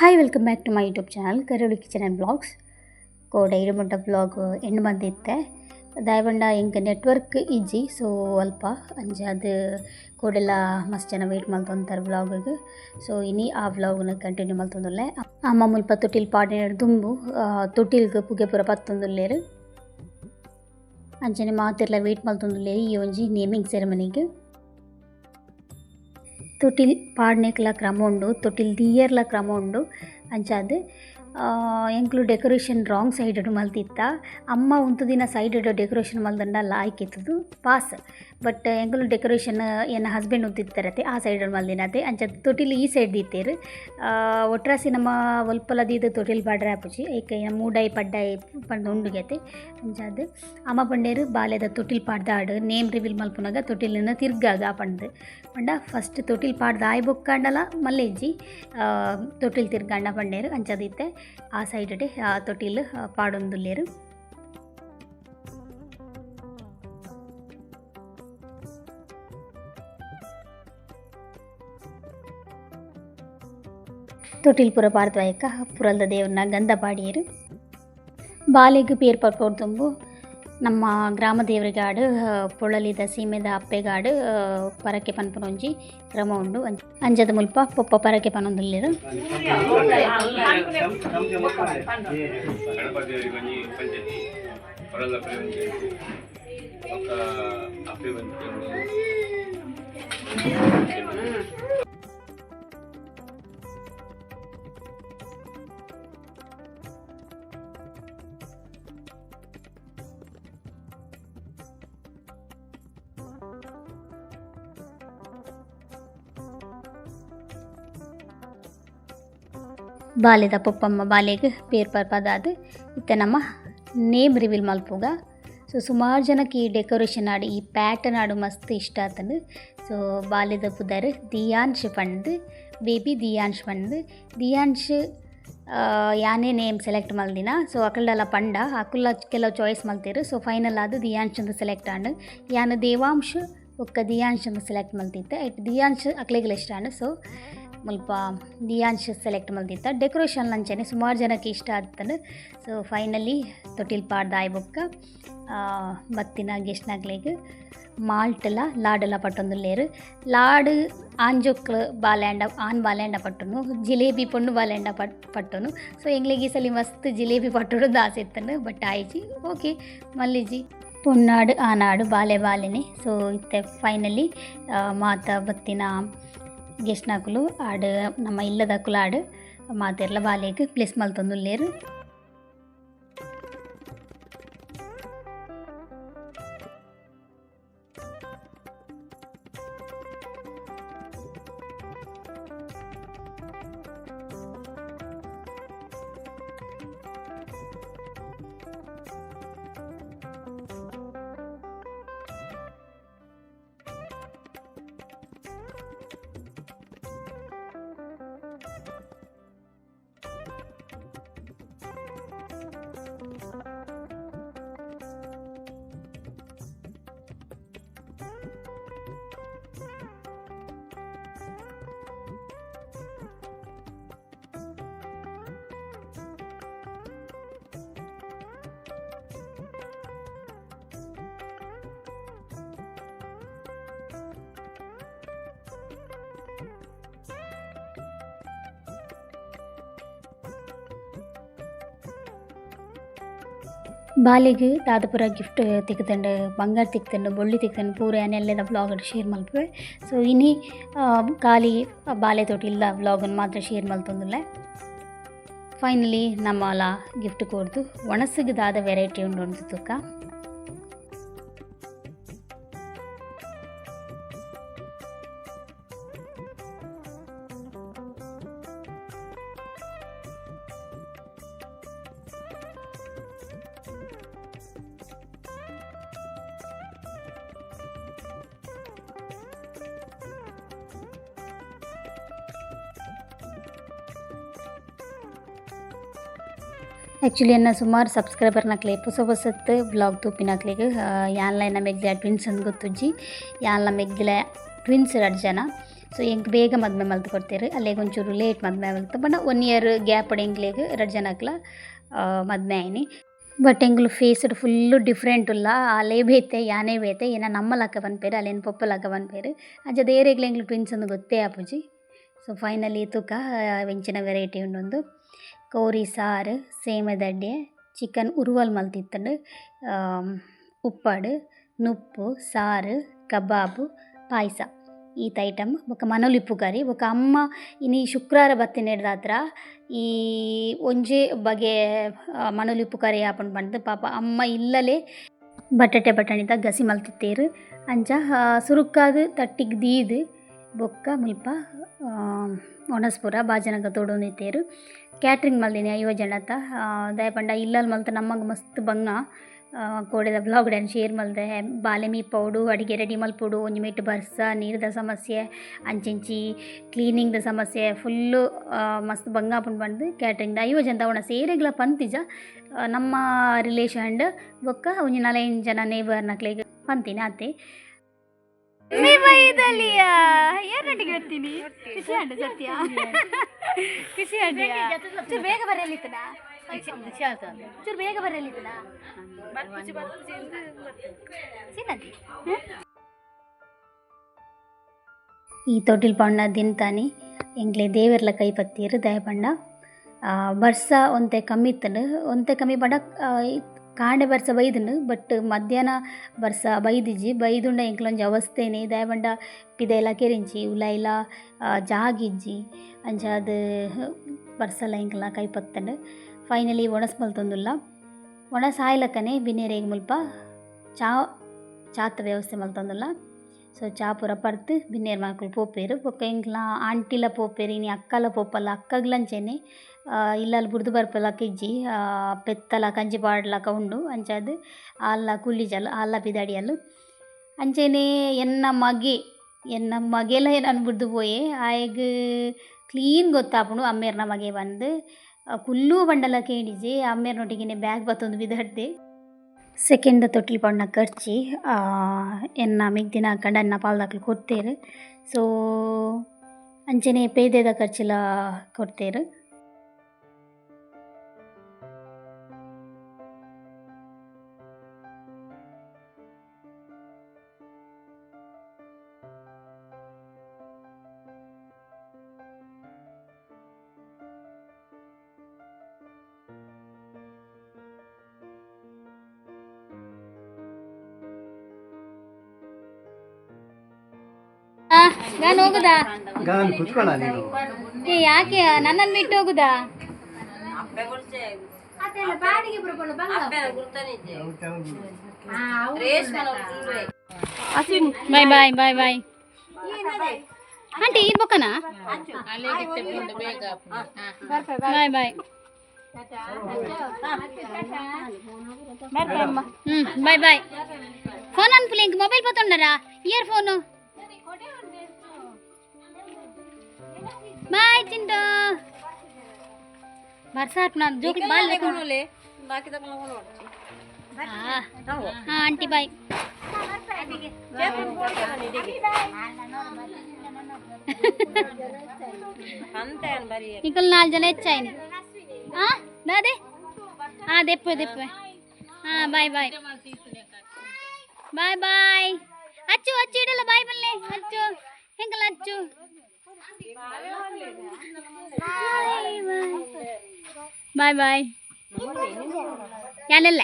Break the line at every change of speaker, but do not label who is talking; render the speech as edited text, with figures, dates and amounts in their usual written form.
hi welcome back to my YouTube channel Karoli kitchen and blogs ಕೋಡ ಇರುಮುಂಟ blog ಎಂಡ್ ಬಂದಿತ್ತೆ ದಾಯಬಂಡ ಇಂಕ ನೆಟ್ವರ್ಕ್ ಇಜ್ಜಿ ಸೊ ಅಲ್ಪ ಅಂಚ ಅದು ಕೋಡೆಲ್ಲ ಮಸ್ತ್ ಜನ ವೆಯ್ಟ್ ಮಲ್ತೊಂತಾರೆ ಬ್ಲಾಗಿಗೆ ಸೊ ಇನಿ ಆ ವ್ಲಾಗ್ನ ಕಂಟಿನ್ಯೂ ಮಲ್ತೊಂದುಲ್ಲೆ ಅಮ್ಮ ಮುಲ್ಪ ತೊಟ್ಟಿಲ್ ಪಾಡಿನ ದುಂಬು ತೊಟ್ಟಿಲ್ಗೆ ಪುಗೆ ಪೂರ ಪತ್ತೊಂದುಲ್ಲೇರು ಅಂಚನೆ ಮಾತಿರ್ಲ ವೆಯ್ಟ್ ಮಲ್ತೊಂದುಲ್ಲೇರು ಈ ಒಂಜಿ ನೇಮಿಂಗ್ ಸೆರೆಮನಿಗೆ ತೊಟ್ಟಿಲ್ ಪಾಡ್ನೆಕ್ಲ ಕ್ರಮ ಉಂಡು ತೊಟ್ಟಿಲ್ ದಿಯರ್ಲ ಕ್ರಮ ಉಂಡು ಅಂಚಾದ್ ಎಂಕ್ಲು ಡೆಕೋರೇಷನ್ ರಾಂಗ್ ಸೈಡ್ ಮಲ್ತಿತ್ತ ಅಮ್ಮ ಉಂತು ದಿನ ಸೈಡ್ ಡೆಕೋರೇಷನ್ ಮಲ್ದಂಡ ಲಾಯ್ಕ್ ಇತ್ತದು ಪಾಸ್ ಬಟ್ ಎಂಕ್ಲು ಡೆಕೋರೇಷನ್ ಎನ್ನ ಹಸ್ಬೆಂಡ್ ಉಂತಿತ್ತರತೆ ಆ ಸೈಡ್ ಮಲ್ದಿನತೆ ಅಂಚದ್ ತೊಟ್ಟಿಲ್ ಈ ಸೈಡ್ ದಿತ್ತೇರು ಒಟ್ರಾಸಿ ನಮ್ಮ ಒಲ್ಪಲದಿದ್ದು ತೊಟ್ಟಿಲ್ ಪಾಡ್ರೆ ಆಪುಜಿ ಐಕ ಮೂಡಾಯಿ ಪಡ್ಡಾಯಿ ಪಂಡ ಉಂಡುಗೆತೆ ಅಂಚಾದ್ ಅಮ್ಮ ಪಂಡೇರು ಬಾಲ್ಯದ ತೊಟ್ಟಿಲ್ ಪಾಡ್ದಾಡು ನೇಮ್ ರಿವೀಲ್ ಮಲ್ಪುನಾಗ ತೊಟ್ಟಿಲಿನ ತಿರ್ಗಾಗ ಪಂಡು ಪಂಡ ಫಸ್ಟ್ ತೊಟ್ಟಿಲ್ ಪಾಡ್ದ ಆಯ್ ಬೊಕ್ಕಾಂಡಲ ಮಲ್ಲೆಜ್ಜಿ ತೊಟ್ಟಿಲ್ ತಿರ್ಗಾಂಡ ಪಂಡೇರು ಅಂಚದಿತ್ತೆ ಆ ಸೈಡ್ ತೊಟ್ಟಿಲ್ ಪಾಡೊಂದುಲ್ಲೇರು ತೊಟ್ಟಿಲ್ ಪೂರ ಪಾಡ್ದವಾಯಕ ಪುರಲ್ದ ದೇವ್ರನ್ನ ಗಂಧ ಪಾಡಿಯರು ಬಾಲೆಗ್ ಪೇರ್ ಪರ್ಪೋಡ್ ತುಂಬು ನಮ್ಮ ಗ್ರಾಮ ದೇವರಿಗಾಡು ಪೊಳಲಿದ ಸೀಮೆದ ಅಪ್ಪೆಗಾಡು ಪರಕೆ ಪನ್ಪನೊಂಜಿ ಕ್ರಮ ಉಂಡು ಅಂಜದ ಮುಲ್ಪ ಪೊಪ್ಪ ಪರಕೆ ಪನೊಂದುಲ್ಲೇರು ಬಾಲ್ಯದ ಪೊಪ್ಪಮ್ಮ ಬಾಲೆಗೆ ಪೇರ್ ಪರ್ಪದಾದ ಇತ್ತೆ ನಮ್ಮ ನೇಮ್ ರಿವೀಲ್ ಮಲ್ಪುಗ ಸೊ ಸುಮಾರು ಜನಕ್ಕೆ ಈ ಡೆಕೋರೇಷನ್ ಆಡು ಈ ಪ್ಯಾಟರ್ನ್ ಆಡು ಮಸ್ತ್ ಇಷ್ಟ ಆತಂದು ಸೊ ಬಾಲ್ಯದ ಪುದರ್ ದಿಯಾಂಶ್ ಪಂಡ್ ಬೇಬಿ ದಿಯಾಂಶ್ ಪಂಡ್ ದಿಯಾಂಶ್ ಯಾನೇ ನೇಮ್ ಸೆಲೆಕ್ಟ್ ಮಲ್ದಿನ ಸೊ ಅಕಲ್ಡೆಲ್ಲ ಪಂಡ ಅಕುಲ್ಲ ಕೆಲವು ಚಾಯ್ಸ್ ಮಲ್ತಿರು ಸೊ ಫೈನಲ್ ಆದು ದಿಯಾಂಶ್ ಅಂತ ಸೆಲೆಕ್ಟ್ ಆಂಡು ಯಾನು ದೇವಾಂಶ್ ಒಕ್ಕ ದಿಯಾಂಶ್ ಅಂತ ಸೆಲೆಕ್ಟ್ ಮಲ್ತಿತ್ತೆ ಐಟ್ ದಿಯಾಂಶ್ ಅಕ್ಲೆಗೆಲ್ಲ ಇಷ್ಟ ಆಂಡು ಸೊ ಮುಲ್ಪ ದಿಯಾಂಶ್ ಸೆಲೆಕ್ಟ್ ಮಲ್ತಿತ್ತ ಡೆಕೋರೇಷನ್ ಲಂಚನೆ ಸುಮಾರು ಜನಕ್ಕೆ ಇಷ್ಟ ಆಗ್ತದೆ ಸೊ ಫೈನಲಿ ತೊಟ್ಟಿಲ್ ಪಾಡ್ದ ಆಯ್ಬೊಕ್ಕ ಬತ್ತಿನ ಗೆಸ್ಟ್ನಾಗ್ಲಿಗೆ ಮಾಲ್ಟಲ ಲಾಡೆಲ್ಲ ಪಟ್ಟೊಂದುಲ್ಲೇರು ಲಾಡು ಆಂಜೊಕ್ಲು ಬಾಲ್ಯಾಂಡ ಆನ್ ಬಾಲ್ಯಾಂಡ ಪಟ್ಟನು ಜಿಲೇಬಿ ಪೊಣ್ಣು ಬಾಲ್ಯಾಂಡ ಪಟ್ಟನು ಸೊ ಎಂಗ್ಲಿಗೆ ಈ ಸಲ ಮಸ್ತ್ ಜಿಲೇಬಿ ಪಟ್ಟೋಡು ದಾಸೆ ಇತ್ತನು ಬಟ್ ಆಯ್ಜಿ ಓಕೆ ಮಲ್ಲಿಜಿ ಪೊನ್ನಾಡು ಆನಾಡು ಬಾಲೆನೆ ಸೊ ಇತ್ತೆ ಫೈನಲಿ ಮಾತ ಬತ್ತಿನ ಗೆಸ್ಟ್ನಾಕುಲು ಆಡು ನಮ್ಮ ಇಲ್ಲದಕ್ಕುಲು ಆಡು ಮಾತೆರ್ಲ ಬಾಲೆಗ್ ಪ್ಲೇಸ್ ಮಲ್ತೊಂದುಲ್ಲೇರು ಬಾಲೆಗ್ ದಾದಪುರ ಗಿಫ್ಟ್ ತಿಕ್ತಂಡು ಬಂಗಾರ ತಿಕ್ತಂಡು ಬೊಳ್ಳಿ ತಿಕ್ತಂಡು ಪೂರ ಏನೆಲ್ಲದ ವ್ಲಾಗ್ ಶೇರ್ ಮಲ್ಪುವೆ ಸೊ ಇನಿ ಖಾಲಿ ಬಾಲೆ ತೊಟ್ಟಿಲ್ಲ ವ್ಲಾಗನ್ನು ಮಾತ್ರ ಶೇರ್ ಮಲ್ತೊಂದುಲ್ಲೆ ಫೈನಲಿ ನಮ್ಮಲ ಗಿಫ್ಟ್ ಕೊಡ್ದು ಒಣಸಿಗೆ ದಾದ ವೆರೈಟಿ ಉಂಡು ತುಕ್ಕ ಆ್ಯಕ್ಚುಲಿ ಎನ್ನ ಸುಮಾರು ಸಬ್ಸ್ಕ್ರೈಬರ್ನಕ್ಲೆ ಹೊಸ ವ್ಲಾಗ್ ತೂಪಿನಕ್ಲೆಗ್ ಯಾನ್ಲ ಎನ್ನ ಮೆಗ್ಲೆ ಟ್ವಿನ್ಸ್ ಅಂದ್ ಗೊತ್ತುಜ್ಜಿ ಯಾನ್ಲ ಮೆಗ್ಲೆ ಟ್ವಿನ್ಸ್ 2 ಜನ ಸೊ ಹೆಂಗೆ ಬೇಗ ಮದುವೆ ಮಲ್ತು ಕೊಡ್ತೀರಿ ಅಲ್ಲಿಗೆ ಒಂಚೂರು ಲೇಟ್ ಮದುವೆ ಮಲ್ತು ಬಟ್ 1 ಇಯರ್ ಗ್ಯಾಪ್ ಎಂಗ್ಲಿಗೆ 2 ಜನಕ್ಲ ಮದುವೆ ಆಯ್ನಿ ಬಟ್ ಎಂಗ್ಲು ಫೇಸ್ಡ್ ಫುಲ್ಲು ಡಿಫ್ರೆಂಟ್ ಉಲ್ಲ ಅಲೇ ಬೇತೆ ಯಾನೇ ಬೇತೆ ಏನ ನಮ್ಮ ಲಕ್ಕ ಬಂದ್ಪೇರು ಅಲ್ಲೇನು ಪೊಪ್ಪ ಲಕ್ಕ ಬಂದ್ಪೇರು ಅಂಚ ದೇರೆಗ್ಲ ಎಂಗ್ಲು ಟ್ವಿನ್ಸ್ ಒಂದು ಗೊತ್ತೇ ಆಪುಜಿ ಸೊ ಫೈನಲಿ ತೂಕ ವೆಂಚಿನ ವೆರೈಟಿ ಉಂಡೊಂದು ಕೋರಿ ಸಾರು ಸೇಮದಡ್ಡೆ ಚಿಕನ್ ಉರುವಲ್ ಮಲ್ತಿತ್ತಂಡು ಉಪ್ಪಾಡು ನುಪ್ಪು ಸಾರು ಕಬಾಬು ಪಾಯಸ ಈತ ಐಟಮ್ ಬೊಕ ಮನೊಲಿಪ್ಪು ಕರಿ ಬೊಕ ಅಮ್ಮ ಇನಿ ಶುಕ್ರವಾರ ಬತ್ತಿನೆಡ್ದಾತ್ರ ಈ ಒಂಜೇ ಬಗೆ ಮನೊಲಿಪ್ಪು ಕರಿ ಆಪುಂಡು ಪಂಡ್ದು ಪಾಪ ಅಮ್ಮ ಇಲ್ಲಲೇ ಬಟಾಟೆ ಬಟಾಣಿದ ಗಸಿ ಮಲ್ತಿತ್ತೇರು ಅಂಚ ಸುರುಕ್ಕಾದು ತಟ್ಟಿಗೆ ದೀದು ಬೊಕ್ಕ ಮುಲ್ಪ ಒಣಸ್ಪುರ ಬಾಜನಗ ತೋಡೊಂದಿತ್ತೇರು ಕ್ಯಾಟ್ರಿಂಗ್ ಮಲ್ದಿನಿ 5 ಜನತ ದಯಪಂಡ ಇಲ್ಲಲ್ಲಿ ಮಲ್ತ ನಮಗೆ ಮಸ್ತ್ ಬಂಗ ಕೋಡೆದ ಬ್ಲಾಗ್ ಡ್ಯಾನ್ ಶೇರ್ ಮಲ್ದೆ ಬಾಲೆ ಮೀಪೌಡು ಅಡಿಗೆ ರೆಡಿ ಮಲ್ಪುಡು ಒಂಜಿ ಮೇಟ್ ಬರ್ಸ ನೀರ್ದ ಸಮಸ್ಯೆ ಅಂಚೆಂಚಿ ಕ್ಲೀನಿಂಗ್ದ ಸಮಸ್ಯೆ ಫುಲ್ಲು ಮಸ್ತ್ ಬಂಗ ಆಪುಂಡು ಬಂದು ಕ್ಯಾಟ್ರಿಂಗ್ದ 5 ಜನದ ಅವನ ಸೇರೆಗ್ಲ ಪಂತಿಜ ನಮ್ಮ ರಿಲೇಷನ್ ಬೊಕ್ಕ ಒಂಜಿ 4-5 ಜನ ನೇಬರ್ನಕ್ಲೆಗ್ ಪಂತೀನಿ ಆತೆ ಏನೊಟ್ಟಿಗೆ ಬರ್ತೀನಿ ಖುಷಿ ಆಂಡ ಸತ್ಯ ಖುಷಿ ಆಂಡಿಯ ಚೂರು ಬೇಗ ಬರಲಿತ್ತನ ಚೂರು ಬೇಗ ಬರಲಿತ್ತನ ಈ ತೊಟ್ಟಿಲ್ ಪಣ್ಣ ದಿನತಾನಿ ಎಂಗ್ಲೆ ದೇವೆರ್ಲ ಕೈ ಪತ್ತೀರು ದಯಪಂಡ ಬರ್ಸ ಒಂತೆ ಕಮ್ಮಿ ಇತ್ತಂಡು ಒಂತೆ ಕಮ್ಮಿ ಪಂಡ ಕಾಂಡೆ ಬರ್ಸ ಬೈದುಂಡು ಬಟ್ ಮಧ್ಯಾಹ್ನ ಬರ್ಸ ಬೈದಿಜ್ಜಿ ಬೈದುಂಡ ಎಂಕ್ಲೊಂಜಿ ಅವಸ್ಥೆನೆ ದಯಪಂಡ ಪಿದೆಲ ಕೆರಿಂಚಿ ಉಲಾಯಿಲ ಜಾಗಿಜ್ಜಿ ಅಂಚ ಅದು ಬರ್ಸಲ ಎಂಕ್ಲ ಕೈ ಪತ್ತಂಡು ಫೈನಲಿ ಒಣಸ್ ಮಲ್ತೊಂದುಲ್ಲ ಒಣಸ್ ಆಯ್ಲಕ್ಕನೆ ಬಿನ್ನೇರೆಗ್ ಮುಲ್ಪ ಚಾತ ವ್ಯವಸ್ಥೆ ಮಲ್ತೊಂದುಲ್ಲ ಸೊ ಚಾ ಪೂರ ಪರ್ತು ಬಿನ್ನೇರು ಮಕ್ಕಳು ಪೋಪೇರು ಬೊಕ್ಕ ಎಂಕ್ಲ ಆಂಟಿಲ ಪೋಪೇರು ಇನಿ ಅಕ್ಕಲ ಪೋಪಲ್ಲ ಅಕ್ಕಗ್ಲಂಚೆನೆ ಇಲ್ಲಲ್ಲಿ ಬುಡ್ದು ಬರ್ಪಲಕ್ಕ ಇಜ್ಜಿ ಪೆತ್ತಲ ಕಂಜಿ ಪಾಡ್ಲಕ ಉಂಡು ಅಂಚಾದು ಆಲ್ಲ ಕುಲ್ಲಿಜಲ್ ಆಲ್ಲ ಪಿದಾಡಿಯಲ್ಲು ಅಂಚೆನೆ ಎನ್ನ ಮಗೆಲ ನಾನು ಬುಡ್ದು ಪೋಯೆ ಆಯಗ್ ಕ್ಲೀನ್ ಗೊತ್ತಾಪುಂಡು ಅಮ್ಮೇರ್ನ ಮಗೆ ಬಂದು ಕುಲ್ಲೂ ಬಂಡಲ ಕೇಳಿಜೆ ಅಮ್ಮೇರ್ನೊಟ್ಟಿಗೆ ಬ್ಯಾಗ್ ಬತ್ತೊಂದು ಬಿದಡ್ದೆ ಸೆಕೆಂಡ್ ತೊಟ್ಟಿಲ್ ಪಣ್ಣ ಖರ್ಚಿ ಎನ್ನ ಮಿಗ್ದಿನ ಕಂಡನ್ನ ಪಾಲ್ದಾಕ್ಲು ಕೊಡ್ತೇರು ಸೊ ಅಂಚನೆ ಪೇದೆದ ಖರ್ಚಿಲ ಕೊಡ್ತೇರು ನಾನು ಹೋಗುದಾ ಯಾಕೆ ನನ್ನನ್ನು ಬಿಟ್ಟು ಹೋಗುದಾ ಬಾಯ್ ಬಾಯ್ ಬಾಯ್ ಬಾಯ್ ಆಂಟಿ ಇರ್ಬೇಕನಾ ಬಾಯ್ ಬಾಯ್ ಬಾಯ್ ಬಾಯ್ ಫೋನ್ ಅನ್ಪುಲಿ ಇಂಕ ಮೊಬೈಲ್ ಪತ್ತೊಂಡರಾ ಇಯರ್ ಫೋನು ಬಾಯ್ ಚಿಂಟು ಬರ್ಸಾಟ್ ನಾನು ಜೋಕ್ ಬಾಲ್ ಲೇಕೊನೋಲೆ ಬಾಕಿ ತಕೊಂಡು ನೋಡ್ತಿ ಹಾ ಆಂಟಿ ಬಾಯ್ ಇಂಕಲ್ 4 ಜನ ಹೆಚ್ಚಾಯಿನಿ ಹಾ ದಾದೆ ಹಾ ದೆಪ್ಪೆ ದೆಪ್ಪೆ ಹಾ ಬಾಯ್ ಬಾಯ್ ಬಾಯ್ ಬಾಯ್ ಅಚ್ಚು ಅಚ್ಚು ಇಡಲ್ಲ ಬಾಯ್ ಬಲ್ಲೆ ಅಚ್ಚು ಹೆಂಗಲ್ಲ ಅಚ್ಚು ಬಾಯ್ ಬಾಯ್ ಯಾನೆಲ್ಲ